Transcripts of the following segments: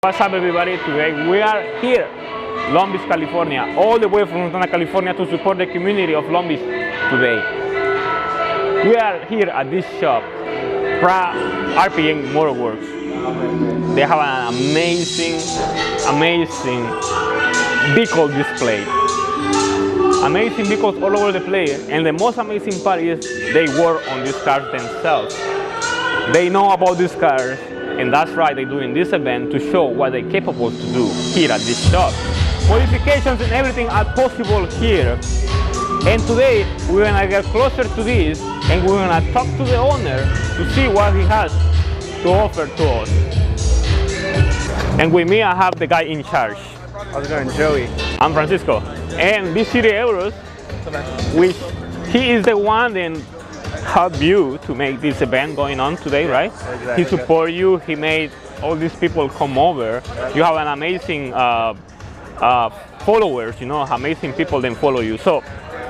What's up everybody, today we are here, Long Beach, California, all the way from Santa California to support the community of Long Beach today. We are here at this shop, RAWRPMMOTORWORKS. They have an amazing vehicle display. Amazing vehicles all over the place, and the most amazing part is they work on these cars themselves. They know about these cars. And that's right, they're doing this event to show what they're capable to do here at this shop. Modifications and everything are possible here. And today, we're gonna get closer to this and we're gonna talk to the owner to see what he has to offer to us. And with me, I have the guy in charge. How's it going, Joey? I'm Francisco. And beachcityeuros, which he is the one that help you to make this event going on today, right? Exactly. He support you, he made all these people come over. You have an amazing followers, you know, amazing people that follow you. So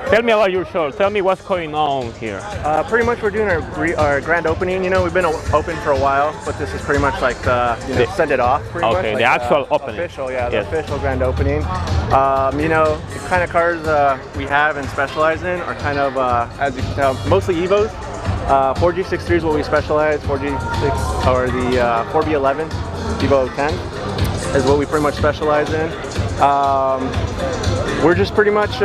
tell me about your show, tell me what's going on here. Pretty much we're doing our grand opening. You know, we've been open for a while, but this is pretty much like the, send it off pretty much. Okay, like the actual opening. Official, yeah, the official grand opening. You know, the kind of cars we have and specialize in are kind of, as you can tell, mostly Evos. 4G63 is what we specialize, 4G6 or the 4B11 Evo 10 is what we pretty much specialize in. We're just pretty much,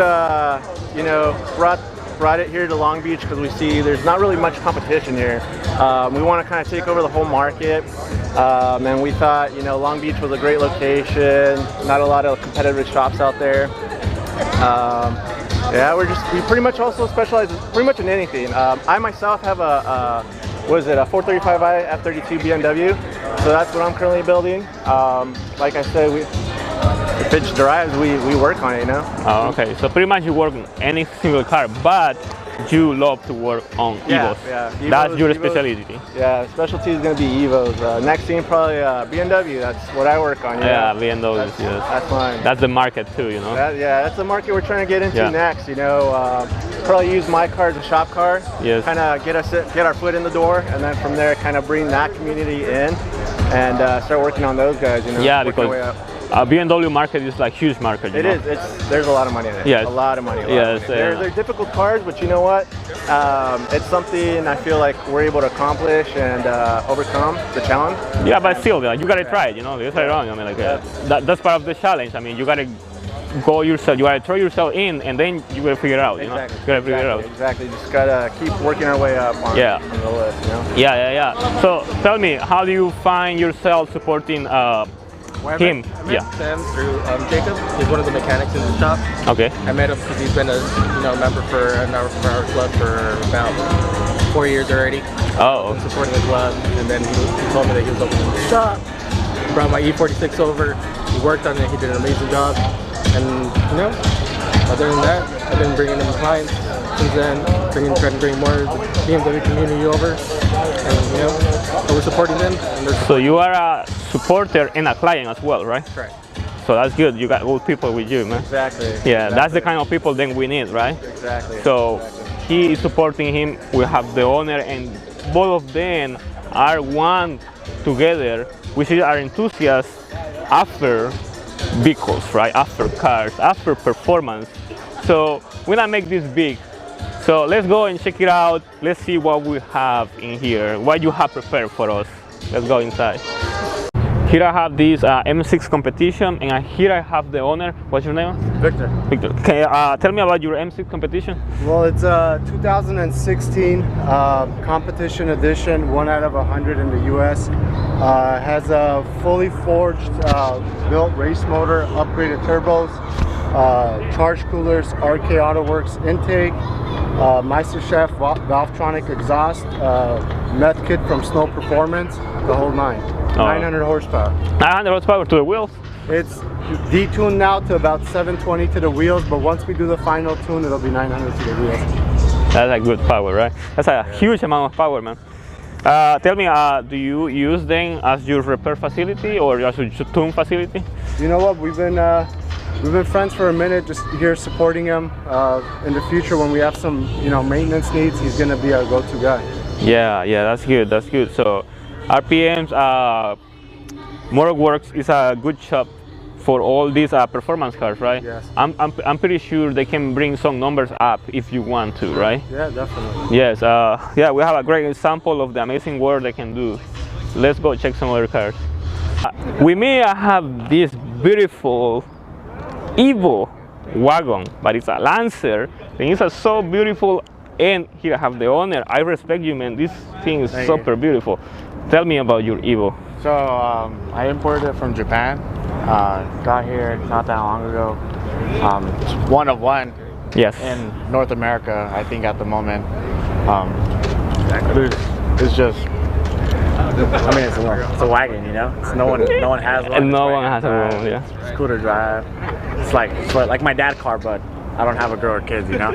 you know, brought it here to Long Beach because we see there's not really much competition here. We want to kind of take over the whole market, and we thought, you know, Long Beach was a great location, not a lot of competitive shops out there. Yeah, we pretty much also specialize pretty much in anything. I myself have a 435i F32 BMW, so that's what I'm currently building. Like I said, if it drives, we work on it, you know. Oh, okay, so pretty much you work on any single car, but you love to work on Evos. Yeah, Evos, that's your Evos, specialty. Yeah, specialty is going to be Evos. Next thing probably BMW. That's what I work on. Yeah, BMW. Yes. That's mine. That's the market too, you know. Yeah, that's the market we're trying to get into next. You know, probably use my car as a shop car. Yes. Kind of get our foot in the door, and then from there, kind of bring that community in, and start working on those guys. You know. Yeah, because BMW market is like huge market. You know? There's a lot of money in it. Yes. A lot of money. Yes. They're difficult cars, but you know what? It's something I feel like we're able to accomplish and overcome the challenge. Yeah, but still, you gotta try it. You know, you try it wrong. I mean, like that's part of the challenge. I mean, you gotta go yourself. You gotta throw yourself in, and then you gotta figure it out. You know, you gotta figure it out. Exactly. Just gotta keep working our way up on the list. You know. Yeah. So tell me, how do you find yourself supporting? Him. I met them through Jacob. He's one of the mechanics in the shop. Okay. I met him because he's been a member for our club for about 4 years already. Oh. Been supporting the club, and then he told me that he was opening the shop. Brought my E46 over. He worked on it. He did an amazing job. And you know, other than that, I've been bringing him clients since then. Trying to bring more of the BMW community over, and you know, we're supporting them. So you are a supporter and a client as well, right? Correct. So that's good. You got good people with you, man. Exactly. Yeah, that's the kind of people then we need, right? Exactly. So he is supporting him. We have the owner, and both of them are one together, which is our enthusiasts after vehicles, right? After cars, after performance. So we're gonna make this big. So let's go and check it out. Let's see what we have in here, what you have prepared for us. Let's go inside. Here I have this M6 Competition, and here I have the owner. What's your name? Victor. Victor. Can you tell me about your M6 Competition? Well, it's a 2016 competition edition, 1 out of 100 in the US. Has a fully forged built race motor, upgraded turbos, charge coolers, RK AutoWorks intake, MeisterChef Valvetronic exhaust, meth kit from Snow Performance, the whole nine. 900 horsepower. 900 horsepower to the wheels? It's detuned now to about 720 to the wheels, but once we do the final tune, it'll be 900 to the wheels. That's a good power, right? That's a huge amount of power, man. Tell me, do you use them as your repair facility or as a tune facility? You know what? We've been friends for a minute, just here supporting him. In the future, when we have some, maintenance needs, he's gonna be our go-to guy. Yeah, that's good. That's good. So RPMs MotorWorks is a good shop for all these performance cars, right? Yes. I'm pretty sure they can bring some numbers up if you want to, right? Yeah, definitely. Yes. Yeah, we have a great example of the amazing work they can do. Let's go check some other cars. With me, I have this beautiful Evo wagon, but it's a Lancer, and it's so beautiful. And here I have the owner. I respect you, man. This thing is super beautiful. Tell me about your Evo. So I imported it from Japan. Got here not that long ago. It's one of one Yes. in North America, I think, at the moment. It's just, I mean, it's a wagon, you know. It's no one has one. And no It's one has a drive. room, yeah. It's cool to drive. It's like my dad's car, but I don't have a girl or kids, you know.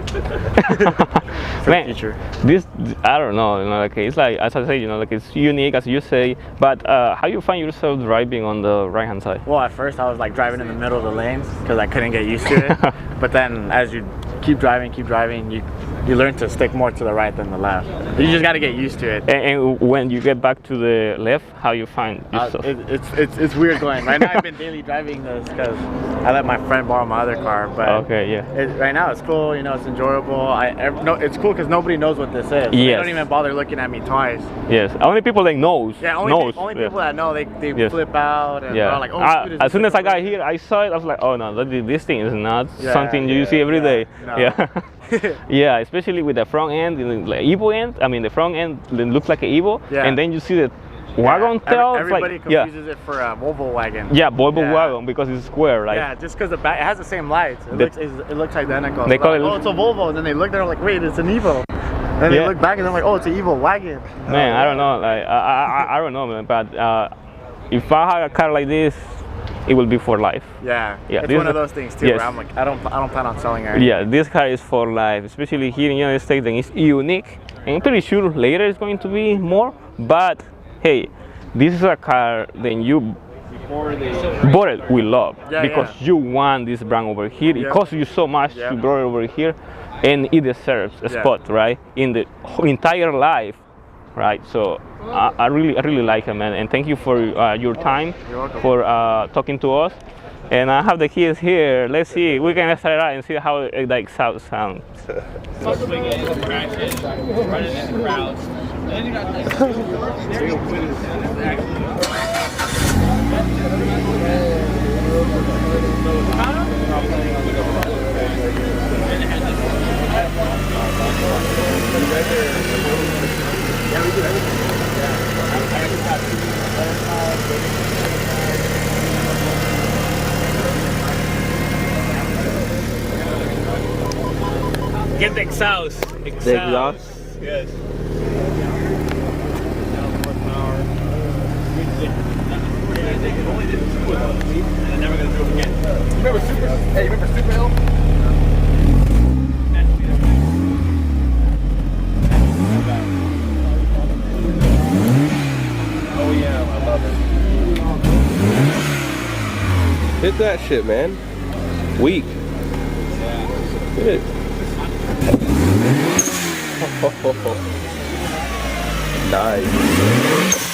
For Man, the future. this, I don't know, you know, like it's like, as I say, you know, like it's unique as you say, but how you find yourself driving on the right hand side? Well, at first I was like driving in the middle of the lanes because I couldn't get used to it. But then as you keep driving, you learn to stick more to the right than the left. You just got to get used to it. And when you get back to the left, how you find yourself? It's weird going. Right now I've been daily driving this because I let my friend borrow my other car. But Okay, yeah. right now it's cool. You know, it's enjoyable. It's cool because nobody knows what this is. So They Yes. don't even bother looking at me twice. Yes, only people that knows. Yeah, only yeah. people that know they Yes. flip out and Yeah. they're like, oh, shoot, is As this soon as I got different? here, I saw it. I was like, oh no, this thing is not Yeah, something you yeah, see every yeah. day. No. Yeah, yeah, especially with the front end, like Evo end. I mean, the front end looks like an Evo, Yeah. and then you see the wagon Yeah, tail. It's everybody like, yeah, confuses it for a Volvo wagon. yeah, Volvo Yeah. wagon because it's square, right? Yeah, just because the back, it has the same lights. It looks identical. They So call like, it- oh, it's a Volvo. And then they look, they're like, wait, it's an Evo. And Yeah. they look back and they're like, oh, it's an Evo wagon. Man, I don't know. Like, I don't know, man. But if I had a car like this, it will be for life. Yeah, Yeah, it's this one is of a- those things too. yes. Where I'm like, I don't plan on selling it. Yeah, this car is for life, especially here in the United States. Then it's unique, and I'm pretty sure later it's going to be more. But hey, this is a car that you bought it with love Yeah, because yeah. you want this brand over here. It Yeah. costs you so much Yeah. to brought it over here, and it deserves a Yeah. spot, right, in the entire life, right? So I really like it, man, and thank you for your time, You're welcome. for talking to us. And I have the keys here. Let's see. We can start it out and see how it like sounds. Get the exhaust. Yes. Hit that shit, man. Weak. Hit it. Nice.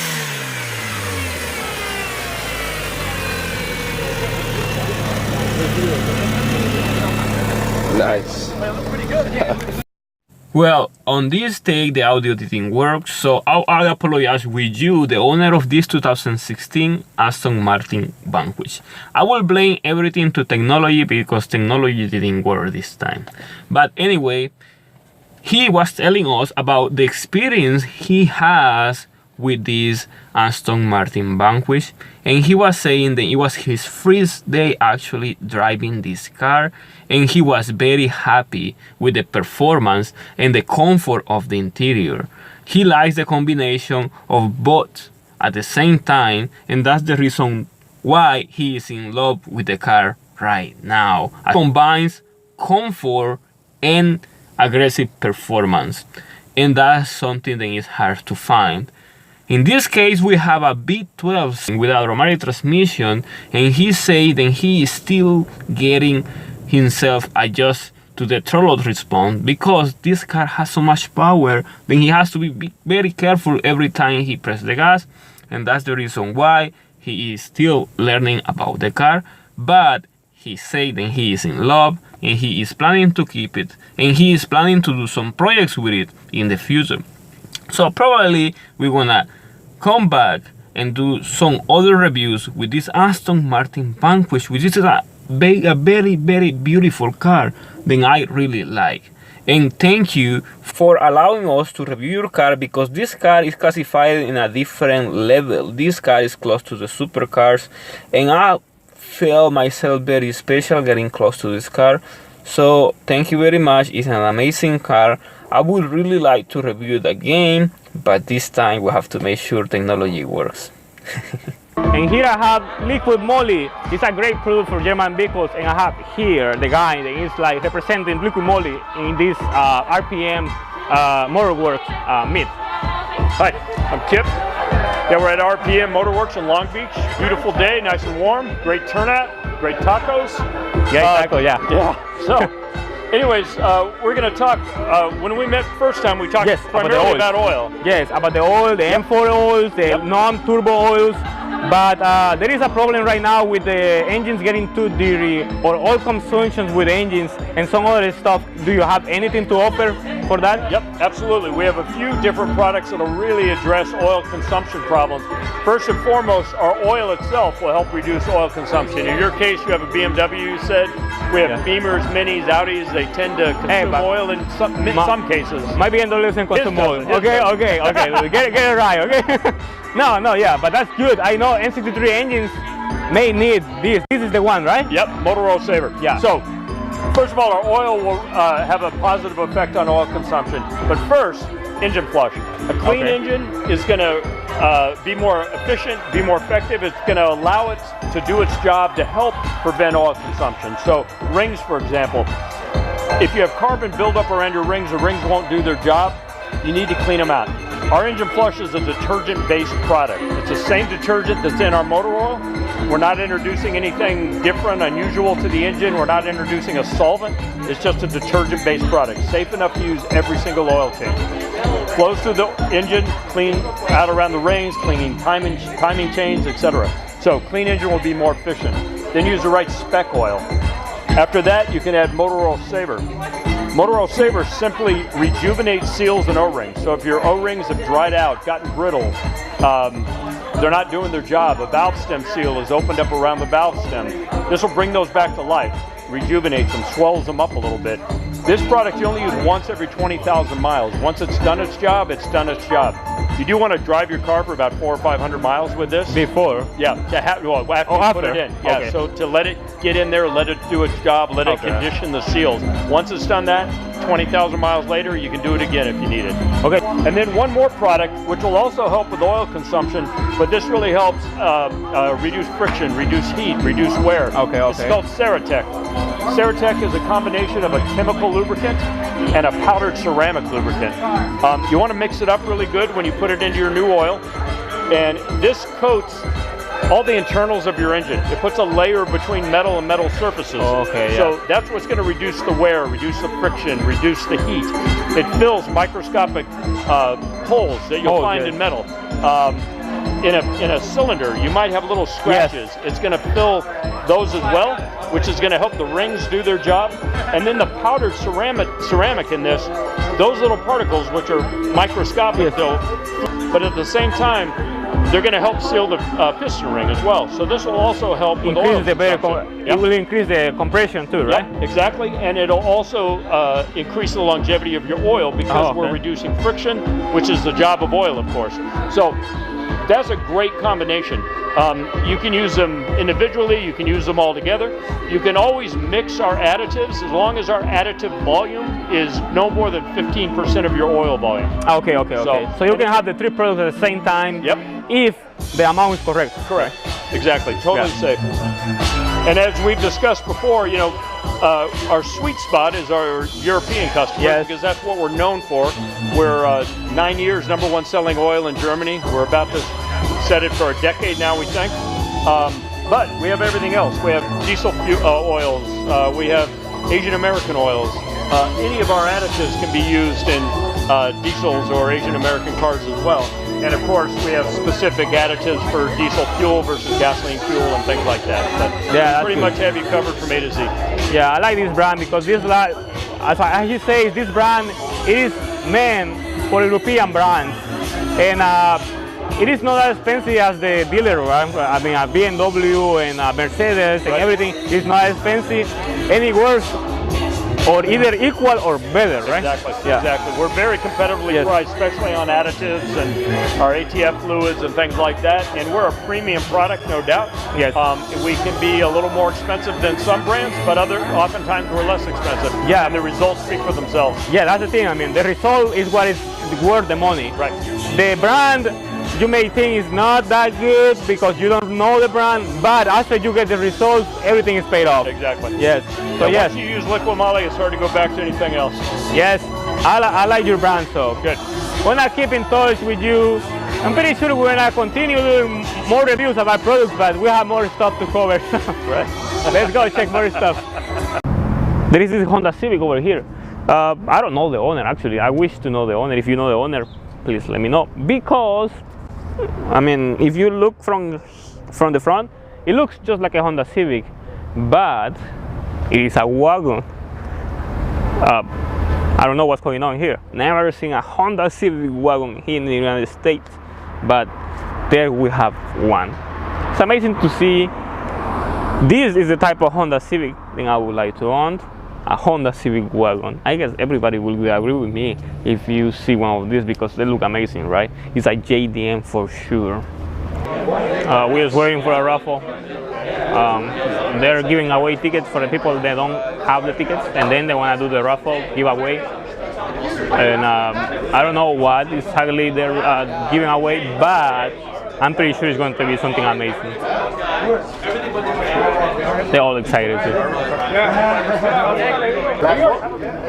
Nice. Well, on this take the audio didn't work, so I apologize with you, the owner of this 2016 Aston Martin Vanquish. I will blame everything to technology because technology didn't work this time. But anyway, he was telling us about the experience he has with this Aston Martin Vanquish, and he was saying that it was his first day actually driving this car, and he was very happy with the performance and the comfort of the interior. He likes the combination of both at the same time, and that's the reason why he is in love with the car right now. It combines comfort and aggressive performance, and that's something that is hard to find. In this case, we have a V12 with a automatic transmission, and he said that he is still getting himself adjust to the throttle response because this car has so much power that he has to be very careful every time he presses the gas, and that's the reason why he is still learning about the car, but he said that he is in love and he is planning to keep it, and he is planning to do some projects with it in the future. So probably we're gonna come back and do some other reviews with this Aston Martin Vanquish, which is a very beautiful car that I really like. And thank you for allowing us to review your car, because this car is classified in a different level. This car is close to the supercars, and I feel myself very special getting close to this car. So thank you very much. It's an amazing car. I would really like to review it again, but this time we have to make sure technology works. And here I have liquimoly. It's a great product for German vehicles, and I have here the guy that is like representing liquimoly in this RPM MotorWorks meet. Hi, I'm Kip. Yeah, we're at RPM Motorworks in Long Beach. Beautiful day, nice and warm, great turnout, great tacos. Yeah, taco, yeah. Yeah, so anyways, we're going to talk, when we met first time, we talked primarily about oil. Yes, about the oil, the M4 oils, the non-turbo oils. But there is a problem right now with the engines getting too dirty, or oil consumption with engines and some other stuff. Do you have anything to offer for that? Yep, absolutely. We have a few different products that will really address oil consumption problems. First and foremost, our oil itself will help reduce oil consumption. In your case, you have a BMW, you said. We have Beamers, Minis, Audis. They tend to consume oil in some cases. My BMW doesn't consume oil. Okay. Get it right, okay? No, yeah, but that's good. I know N63 engines may need this. This is the one, right? Yep, Motor Oil Saver. Yeah. So, first of all, our oil will have a positive effect on oil consumption. But first, engine flush. A clean engine is going to be more efficient, be more effective. It's going to allow it to do its job to help prevent oil consumption. So, rings, for example. If you have carbon buildup around your rings, the rings won't do their job. You need to clean them out. Our engine flush is a detergent-based product. It's the same detergent that's in our motor oil. We're not introducing anything different, unusual to the engine. We're not introducing a solvent. It's just a detergent-based product, safe enough to use every single oil change. Flows through the engine, clean out around the rings, cleaning timing chains, etc. So clean engine will be more efficient. Then use the right spec oil. After that, you can add Motor Oil Saver. Motor Oil Saver simply rejuvenates seals and O-rings. So if your O-rings have dried out, gotten brittle, they're not doing their job, a valve stem seal is opened up around the valve stem. This will bring those back to life, rejuvenates them, swells them up a little bit. This product you only use once every 20,000 miles. Once it's done its job, it's done its job. You do want to drive your car for about 400 or 500 miles with this. Before? Yeah, after you put it in. Yeah, okay. So to let it get in there, let it do its job, let it condition the seals. Once it's done that, 20,000 miles later, you can do it again if you need it. Okay. And then one more product, which will also help with oil consumption, but this really helps reduce friction, reduce heat, reduce wear. Okay. It's called Ceratec. Ceratec is a combination of a chemical lubricant and a powdered ceramic lubricant. You want to mix it up really good when you put it into your new oil, and this coats all the internals of your engine. It puts a layer between metal and metal surfaces. So that's what's going to reduce the wear, reduce the friction, reduce the heat. It fills microscopic holes that you'll find in metal. In a cylinder, you might have little scratches. It's going to fill those as well, which is going to help the rings do their job. And then the powdered ceramic in this, those little particles, which are microscopic though, but at the same time, they're going to help seal the piston ring as well. So this will also help with oil consumption. It will increase the compression too, right? Yep, exactly, and it'll also increase the longevity of your oil because we're reducing friction, which is the job of oil, of course. So that's a great combination. You can use them individually, you can use them all together. You can always mix our additives as long as our additive volume is no more than 15% of your oil volume. Okay. So you can have the three products at the same time if the amount is correct. Correct. Exactly. Totally safe. And as we've discussed before, you know, our sweet spot is our European customers because that's what we're known for. We're 9 years #1 selling oil in Germany. We're about to set it for a decade now, we think. But we have everything else. We have diesel oils. We have Asian American oils. Any of our additives can be used in diesels or Asian American cars as well. And of course, we have specific additives for diesel fuel versus gasoline fuel and things like that. But Yeah, pretty that's much have you covered from A to Z. Yeah, I like this brand because this, as he says, this brand it is meant for European brands, and it is not as expensive as the dealer, right? I mean, a BMW and a Mercedes and everything is not expensive, and it works or either equal or better, right? Exactly, Yeah. exactly. We're very competitively priced, especially on additives and our ATF fluids and things like that. And we're a premium product, no doubt. Yes. We can be a little more expensive than some brands, but oftentimes we're less expensive. Yeah. And the results speak for themselves. Yeah, that's the thing. I mean, the result is what is worth the money. Right. The brand you may think is not that good because you don't know the brand, but after you get the results, everything is paid off. Exactly. Yes. So And yes, once you use liquimoly, it's hard to go back to anything else. yes, I like your brand. So Good. when I keep in touch with you, I'm pretty sure we're gonna continue doing more reviews of our products, but we have more stuff to cover. Right. Let's go check more stuff. There is this Honda Civic over here. I don't know the owner actually. I wish to know the owner. If you know the owner, please let me know. Because, I mean, if you look from the front, it looks just like a Honda Civic, but it is a wagon. I don't know what's going on here. Never seen a Honda Civic wagon here in the United States, but there we have one. It's amazing to see. This is the type of Honda Civic thing I would like to own. A Honda Civic wagon. I guess everybody will agree with me if you see one of these because they look amazing, right? It's a JDM for sure. We're just waiting for a raffle. They're giving away tickets for the people that don't have the tickets, and then they want to do the raffle giveaway. And I don't know what exactly they're giving away, but I'm pretty sure it's going to be something amazing. They're all excited too.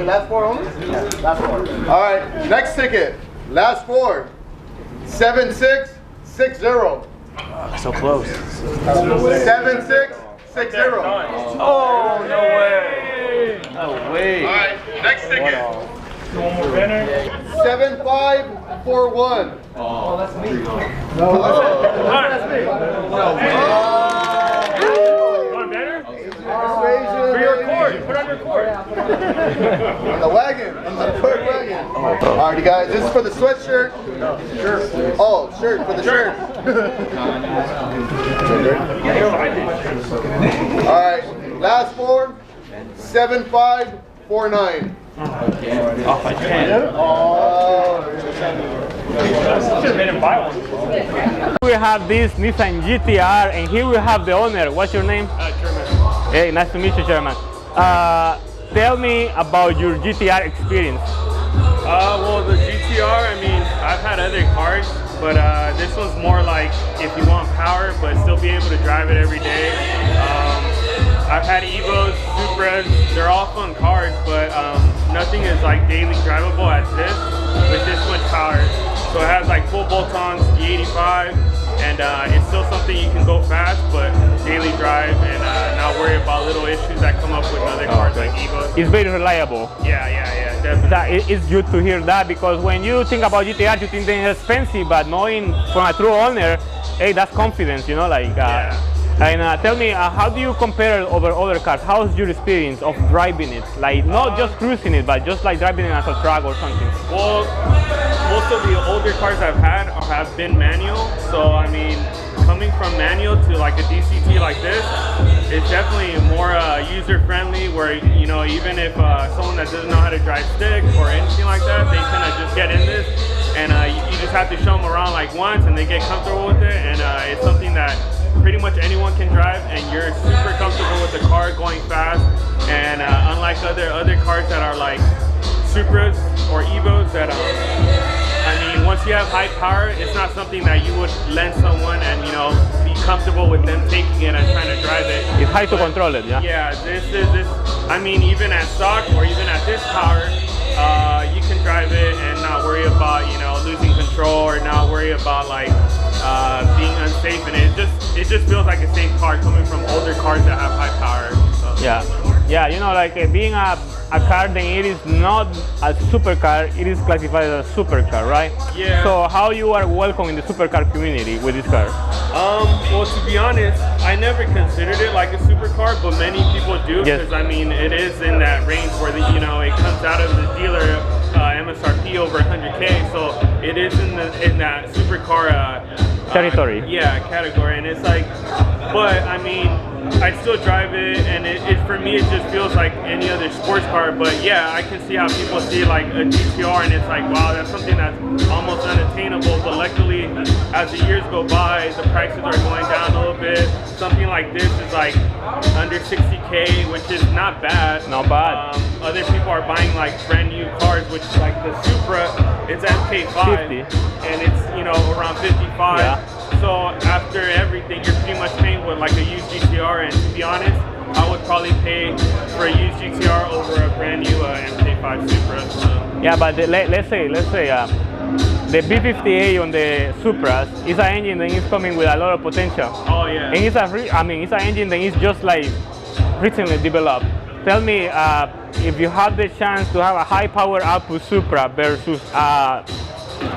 Last four only? Last four. All right, next ticket. Last four. 7660. So close. 7660. Oh, no way. No way. All right, next ticket. One more banner. 7541. Oh, that's me. For your cord, put on your cord. On the wagon, on the third wagon. All right, guys, this is for the sweatshirt. Shirt. Oh, shirt, for the shirt. All right, last four, 7549. Off by 10. We have this Nissan GTR, and here we have the owner. What's your name? German. Hey, nice to meet you, Chairman. Tell me about your GTR experience. Well, the GTR, I mean, I've had other cars, but this one's more like if you want power, but still be able to drive it every day. I've had Evos, Supras, they're all fun cars, but nothing is like daily drivable as this, with this much power. So it has like full bolt-ons, the 85, and it's still something you can go fast, but daily drive and not worry about little issues that come up with other cars like Evos. It's very reliable. Yeah, definitely. It's good to hear that, because when you think about GTR, you think they're expensive, but knowing from a true owner, hey, that's confidence, you know, like. And tell me, how do you compare it over other cars? How's your experience of driving it? Like, not just cruising it, but just like driving it as a truck or something? Well, most of the older cars I've had have been manual, so I mean, coming from manual to like a DCT like this, it's definitely more user-friendly, where, you know, even if someone that doesn't know how to drive stick or anything like that, they kind of just get in this, and you just have to show them around like once, and they get comfortable with it, and it's something that pretty much anyone can drive, and you're super comfortable with the car going fast. And unlike other cars that are like Supras or Evos, that I mean, once you have high power, it's not something that you would lend someone and, you know, be comfortable with them taking it and trying to drive it. It's hard to control it, yeah? Yeah, this. I mean, even at stock or even at this power, you can drive it and not worry about, you know, losing control, or not worry about like being unsafe. And it just feels like a safe car coming from older cars that have high power. So. Yeah. Yeah, you know, like being a car, then it is not a supercar, it is classified as a supercar, right? Yeah. So how you are welcome in the supercar community with this car? Well, to be honest, I never considered it like a supercar, but many people do, because I mean, it is in that range where you know, it comes out of the dealer MSRP over 100K, so it is in that supercar territory. Yeah, category, and it's like, but I mean, I still drive it, and it for me it just feels like any other sports car. But yeah, I can see how people see like a GTR, and it's like, wow, that's something that's almost unattainable. But luckily, as the years go by, the prices are going down a little bit. Something like this is like under 60K, which is not bad. Not bad. Other people are buying like brand new cars, which is like the Supra, it's MK5, 50. and it's, you know, around 55. Yeah. So after everything, you're pretty much paying with like a used GTR, and to be honest, I would probably pay for a used GTR over a brand new MK5 Supra. So. Yeah, but let's say the B58 on the Supras is an engine that is coming with a lot of potential. Oh yeah. And it's it's an engine that is just like recently developed. Tell me, if you have the chance to have a high power output Supra versus a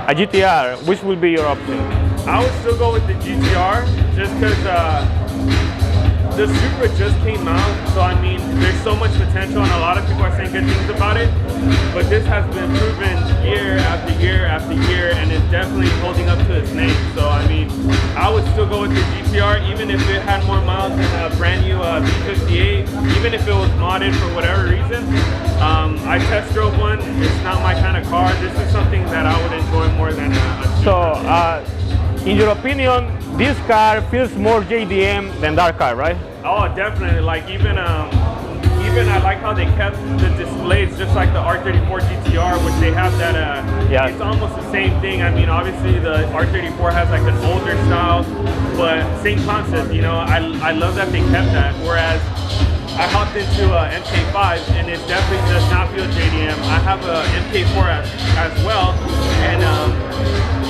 GTR, which will be your option? I would still go with the GTR, just because the Supra just came out, so I mean, there's so much potential, and a lot of people are saying good things about it, but this has been proven year after year after year, and it's definitely holding up to its name. So I mean, I would still go with the GTR, even if it had more miles than a brand new B58, even if it was modded for whatever reason. I test drove one, it's not my kind of car. This is something that I would enjoy more than a So, in your opinion, this car feels more JDM than that car, right? Oh, definitely. Like even I like how they kept the displays just like the R34 GTR, which they have that. It's almost the same thing. I mean, obviously the R34 has like an older style, but same concept. You know, I love that they kept that. Whereas I hopped into MK5, and it definitely does not feel JDM. I have a MK4 as well, and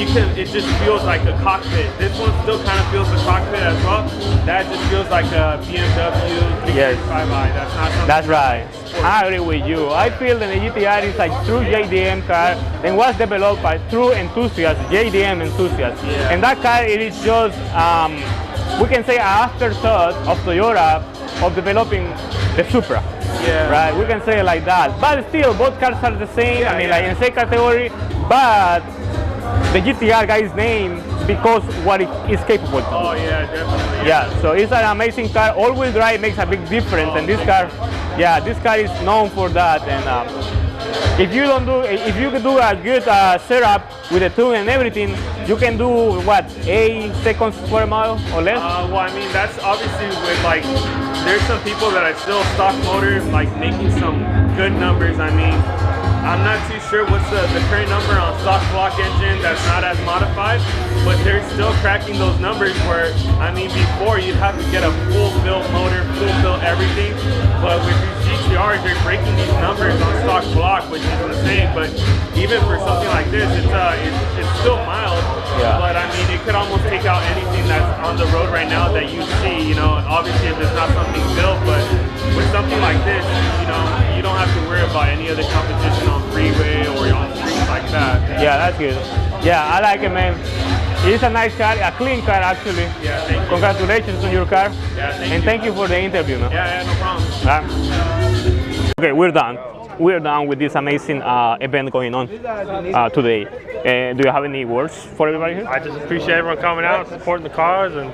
it just feels like a cockpit. This one still kind of feels the cockpit as well. That just feels like a BMW 335i. That's not something. That's right. I agree with you. I feel that the GTR is a true JDM car and was developed by true enthusiasts, JDM enthusiasts. Yeah. And that car, it is just, we can say, an afterthought of Toyota of developing the Supra. Yeah. Right, we can say it like that. But still, both cars are the same. I mean, like in the same category, but the GTR got its name because what it is capable of. Oh yeah, definitely. Yeah, so it's an amazing car. All-wheel drive makes a big difference, and this car, this car is known for that. And if you can do a good setup with the tune and everything, you can do what, 8 seconds per mile or less? Well, I mean, that's obviously with like, there's some people that are still stock motor, like making some good numbers. I mean, I'm not too sure what's the current number on stock block engine that's not as modified, but they're still cracking those numbers where, I mean, before you'd have to get a full built motor, full built everything, but with these GTRs, they're breaking these numbers on stock block, which is insane. But even for something like this, it's still mild, but I mean, it could almost take out anything that's on the road right now that you see, you know, and obviously if it's not something built, but with something like this, you know, you don't have to worry about any other competition on freeway or on streets like that. Yeah, that's good. Yeah, I like it, man. It's a nice car, a clean car actually. Yeah, thank you. Congratulations on your car. Yeah, thank you for the interview, man. Yeah, no problem. Okay, we're done. We're done with this amazing event going on today. Do you have any words for everybody here? I just appreciate everyone coming out, supporting the cars, and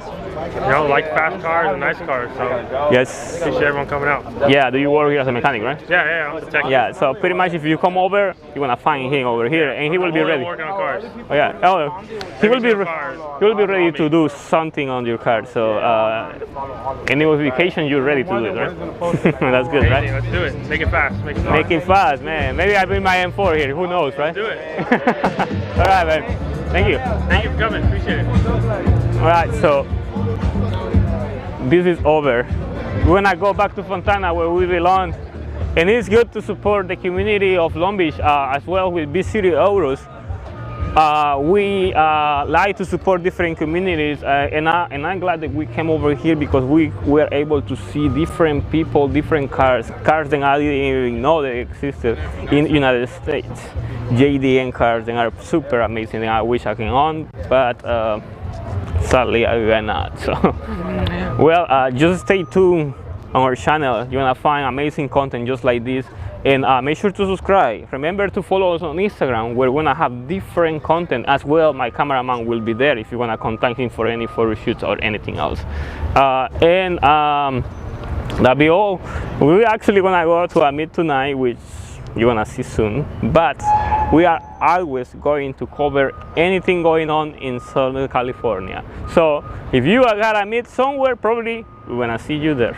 you know, like fast cars and nice cars. So yes, appreciate everyone coming out. Yeah, do you work here as a mechanic, right? Yeah, I'm a technician. Yeah, so pretty much if you come over, you're gonna find him over here, and he will be ready. Working on cars. Oh yeah, he will be ready to do something on your car. So any modification, you're ready to do it, right? That's good, right? Let's do it. Make it fast. Make it fast, man. Maybe I bring my M4 here. Who knows, right? Do it. All right, man. Thank you. Thank you for coming. Appreciate it. All right, so this is over. We're gonna go back to Fontana where we belong, and it's good to support the community of Long Beach as well with beachcityeuros. we like to support different communities, and I'm glad that we came over here because we were able to see different people, different cars that I didn't even know they existed in the United States. JDM cars that are super amazing and I wish I can own, but sadly I cannot. So, well, just stay tuned on our channel. You're gonna find amazing content just like this. And make sure to subscribe. Remember to follow us on Instagram, where we're gonna have different content as well. My cameraman will be there if you wanna contact him for any photo shoots or anything else. That'll be all. We're actually gonna go to a meet tonight, which you're gonna see soon. But we are always going to cover anything going on in Southern California. So if you are gonna meet somewhere, probably we're gonna see you there.